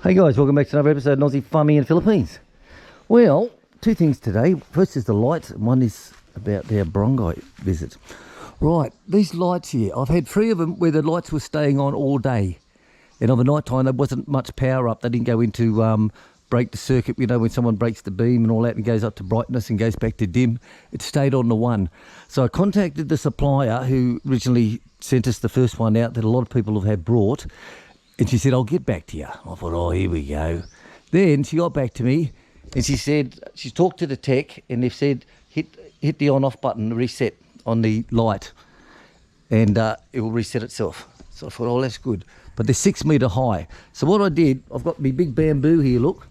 Hey guys, welcome back to another episode of Aussie Farming in the Philippines. Well, two things today. First is the lights, and one is about our barangay visit. Right, these lights here, I've had three of them where the lights were staying on all day. And over night time, there wasn't much power up. They didn't go into break the circuit, you know, when someone breaks the beam and all that and goes up to brightness and goes back to dim. It stayed on the one. So I contacted the supplier who originally sent us the first one out that a lot of people have had brought. And she said, I'll get back to you. I thought, oh, here we go. Then she got back to me and she said, she's talked to the tech and they've said, hit the on-off button, reset on the light, and it will reset itself. So I thought, oh, that's good. But they're 6 metre high. So what I did, I've got my big bamboo here, look,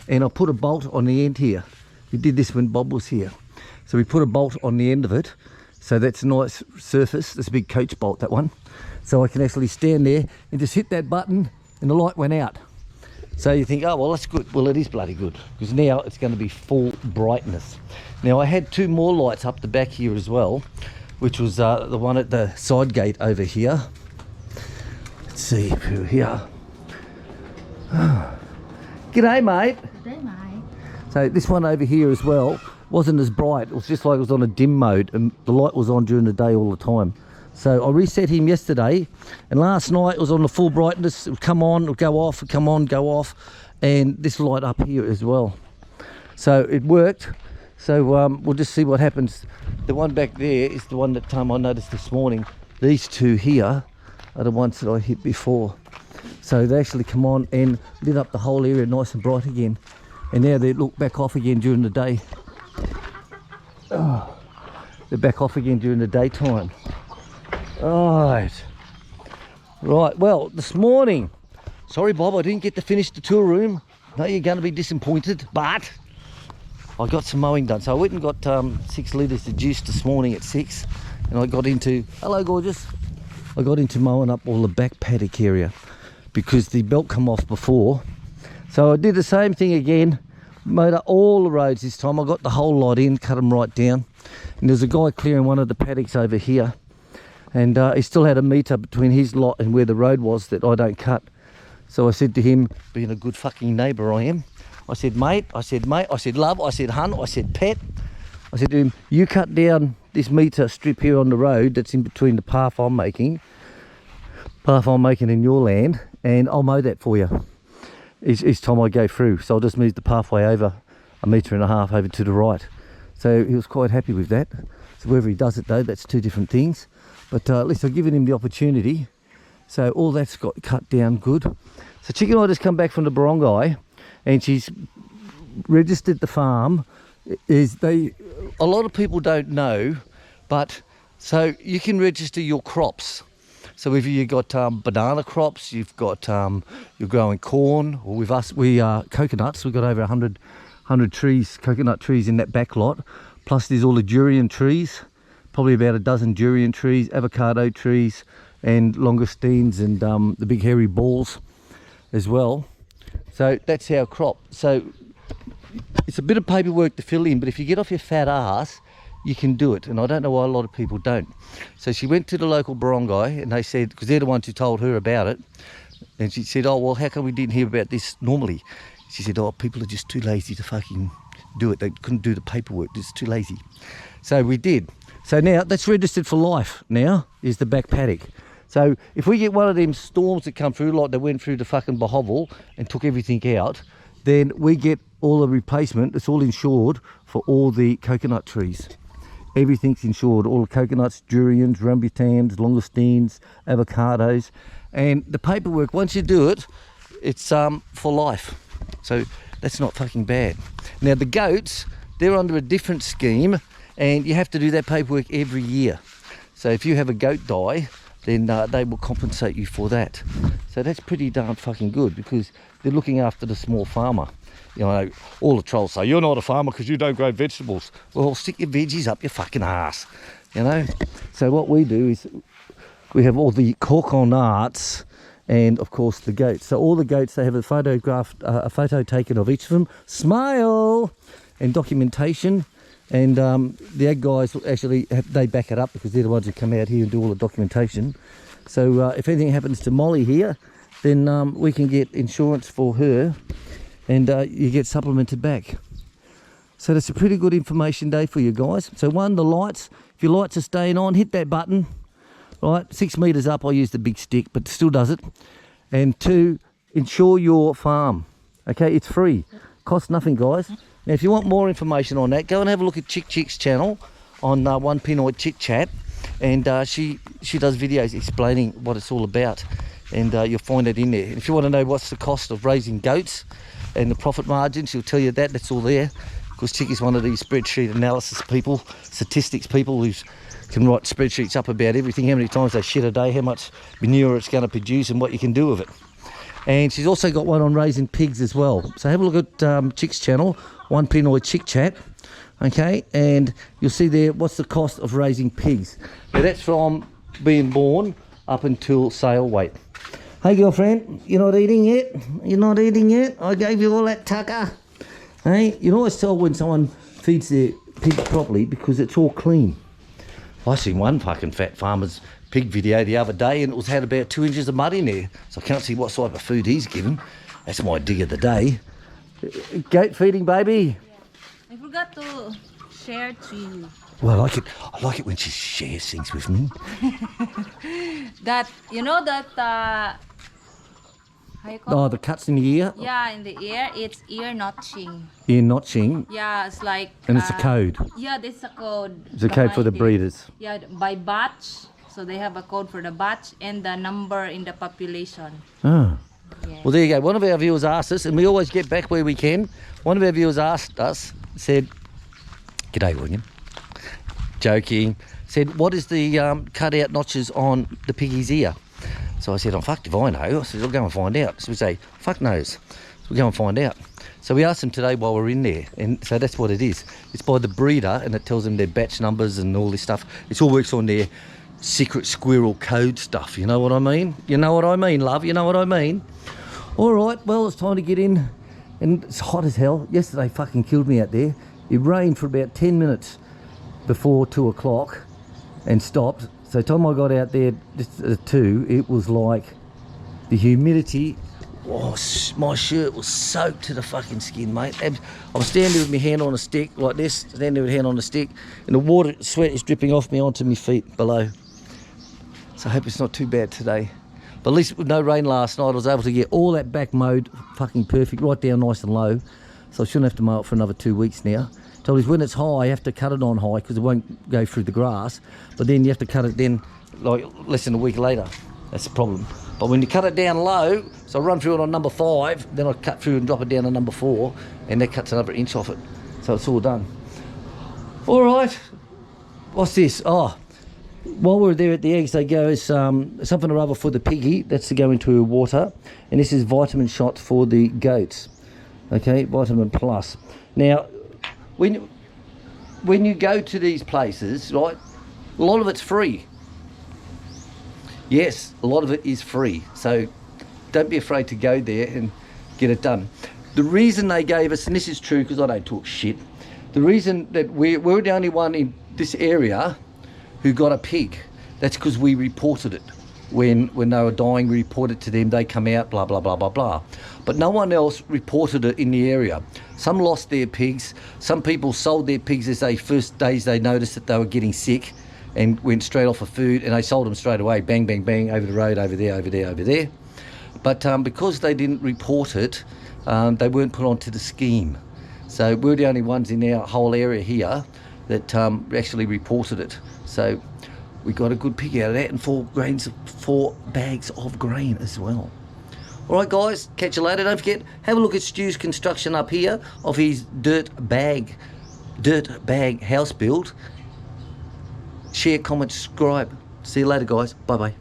and I put a bolt on the end here. We did this when Bob was here. So we put a bolt on the end of it. So that's a nice surface. That's a big coach bolt, that one. So I can actually stand there and just hit that button and the light went out. So you think, oh, well, that's good. Well, it is bloody good because now it's going to be full brightness. Now, I had two more lights up the back here as well, which was the one at the side gate over here. Let's see, through here. G'day, mate. G'day, mate. So this one over here as well wasn't as bright. It was just like it was on a dim mode and the light was on during the day all the time. So I reset him yesterday, and last night it was on the full brightness. It would come on, it would go off, come on, go off, and this light up here as well. So it worked. So we'll just see what happens. The one back there is the one that I noticed this morning. These two here are the ones that I hit before. So they actually come on and lit up the whole area nice and bright again. And now they look back off again during the day. Oh, they're back off again during the daytime. Right, well, this morning, sorry Bob, I didn't get to finish the tool room. No, you're going to be disappointed, but I got some mowing done. So I went and got 6 litres of juice this morning at 6, and I got into, hello gorgeous, I got into mowing up all the back paddock area because the belt come off before. So I did the same thing again, mowed up all the roads this time. I got the whole lot in, cut them right down, and there's a guy clearing one of the paddocks over here. And he still had a metre between his lot and where the road was that I don't cut. So I said to him, being a good fucking neighbour I am, I said, mate, I said, love, I said, hun, I said, pet. I said to him, you cut down this metre strip here on the road that's in between the path I'm making in your land, and I'll mow that for you each time I go through. So I'll just move the pathway over 1.5 metres over to the right. So he was quite happy with that. So whether he does it though, that's two different things. But at least I've given him the opportunity. So all that's got cut down good. So Chicken and I just come back from the barangay, and she's registered the farm. A lot of people don't know, but so you can register your crops. So if you've got banana crops, you've got you're growing corn, or with us we are coconuts. We've got over 100 trees, coconut trees in that back lot. Plus there's all the durian trees. Probably about a dozen durian trees, avocado trees, and langoustines, and the big hairy balls as well. So that's our crop. So it's a bit of paperwork to fill in, but if you get off your fat ass, you can do it. And I don't know why a lot of people don't. So she went to the local barangay, and they said, because they're the ones who told her about it, and she said, oh, well, how come we didn't hear about this normally? She said, oh, people are just too lazy to fucking do it. They couldn't do the paperwork, just too lazy. So we did. So now that's registered for life now, is the back paddock. So if we get one of them storms that come through, like they went through the fucking Bahovel and took everything out, then we get all the replacement. It's all insured for all the coconut trees. Everything's insured, all the coconuts, durians, rambutans, langoustines, avocados. And the paperwork, once you do it, it's for life. So that's not fucking bad. Now the goats, they're under a different scheme, and you have to do that paperwork every year. So if you have a goat die, then they will compensate you for that. So that's pretty darn fucking good, because they're looking after the small farmer. You know, all the trolls say, you're not a farmer because you don't grow vegetables. Well, stick your veggies up your fucking ass, you know. So what we do is we have all the coconuts and of course the goats. So all the goats, they have a photo taken of each of them, smile, and documentation. And the ag guys actually they back it up because they're the ones who come out here and do all the documentation. So if anything happens to Molly here, then we can get insurance for her, and you get supplemented back. So that's a pretty good information day for you guys. So one, the lights. If your lights are staying on, hit that button. Right, 6 meters up, I use the big stick, but still does it. And two, insure your farm. Okay, it's free. Costs nothing, guys. Now, if you want more information on that, go and have a look at Chick's channel on One Pinoy Chick Chat, and she does videos explaining what it's all about, and you'll find it in there. And if you want to know what's the cost of raising goats and the profit margins, she'll tell you that. That's all there, because Chick is one of these spreadsheet analysis people, statistics people who can write spreadsheets up about everything, how many times they shit a day, how much manure it's going to produce, and what you can do with it. And she's also got one on raising pigs as well. So have a look at Chick's channel, One Pinoy Chick Chat, okay? And you'll see there what's the cost of raising pigs. Now that's from being born up until sale weight. Hey girlfriend, you're not eating yet? You're not eating yet? I gave you all that tucker. Hey, you can always tell when someone feeds their pig properly because it's all clean. I seen one fucking fat farmer's pig video the other day, and it had about 2 inches of mud in there, so I can't see what type of food he's given. That's my dig of the day. Goat feeding, baby. I forgot to share to you. Well, I like it when she shares things with me. That, you know that, how you call Oh, the cuts in the ear? Yeah, in the ear, it's ear notching. Ear notching? Yeah, it's like... And it's a code? Yeah, this is a code. It's a code for the breeders? Yeah, by batch. So they have a code for the batch and the number in the population. Oh. Yeah. Well, there you go. One of our viewers asked us, and we always get back where we can. One of our viewers asked us, said, "G'day, William." Joking. Said, "What is the cut-out notches on the piggy's ear?" So I said, "Oh, fuck if I know." I said, "I'll go and find out." So we say, "Fuck knows." So we'll go and find out. So we asked them today while we're in there, and so that's what it is. It's by the breeder, and it tells them their batch numbers and all this stuff. It all works on their secret squirrel code stuff, you know what I mean? You know what I mean, love? You know what I mean? All right, well, it's time to get in, and it's hot as hell. Yesterday fucking killed me out there. It rained for about 10 minutes before 2 o'clock and stopped. So the time I got out there just at 2, it was like the humidity. Oh, my shirt was soaked to the fucking skin, mate. I was standing with my hand on a stick like this, standing with a hand on a stick, and the water, sweat is dripping off me onto my feet below. So I hope it's not too bad today. But at least with no rain last night, I was able to get all that back mowed fucking perfect, right down nice and low. So I shouldn't have to mow it for another 2 weeks now. Told us when it's high, you have to cut it on high because it won't go through the grass. But then you have to cut it then like less than a week later. That's the problem. But when you cut it down low, so I run through it on number 5, then I cut through and drop it down to number 4, and that cuts another inch off it. So it's all done. All right. What's this? Oh, while we're there at the eggs, they go as something or other for the piggy. That's to go into water. And this is vitamin shots for the goats. Okay, vitamin plus. Now, when you go to these places, right, a lot of it's free. Yes, a lot of it is free. So don't be afraid to go there and get it done. The reason they gave us, and this is true because I don't talk shit, the reason that we're the only one in this area who got a pig, that's because we reported it. When they were dying, we reported to them, they come out, blah, blah, blah, blah, blah. But no one else reported it in the area. Some lost their pigs. Some people sold their pigs as they first days they noticed that they were getting sick and went straight off of food, and they sold them straight away, bang, bang, bang, over the road, over there, over there, over there. But because they didn't report it, they weren't put onto the scheme. So we're the only ones in our whole area here that actually reported it. So we got a good pig out of that, and 4 bags of grain as well. All right, guys, catch you later. Don't forget, have a look at Stu's construction up here of his dirt bag house build. Share, comment, subscribe. See you later, guys. Bye-bye.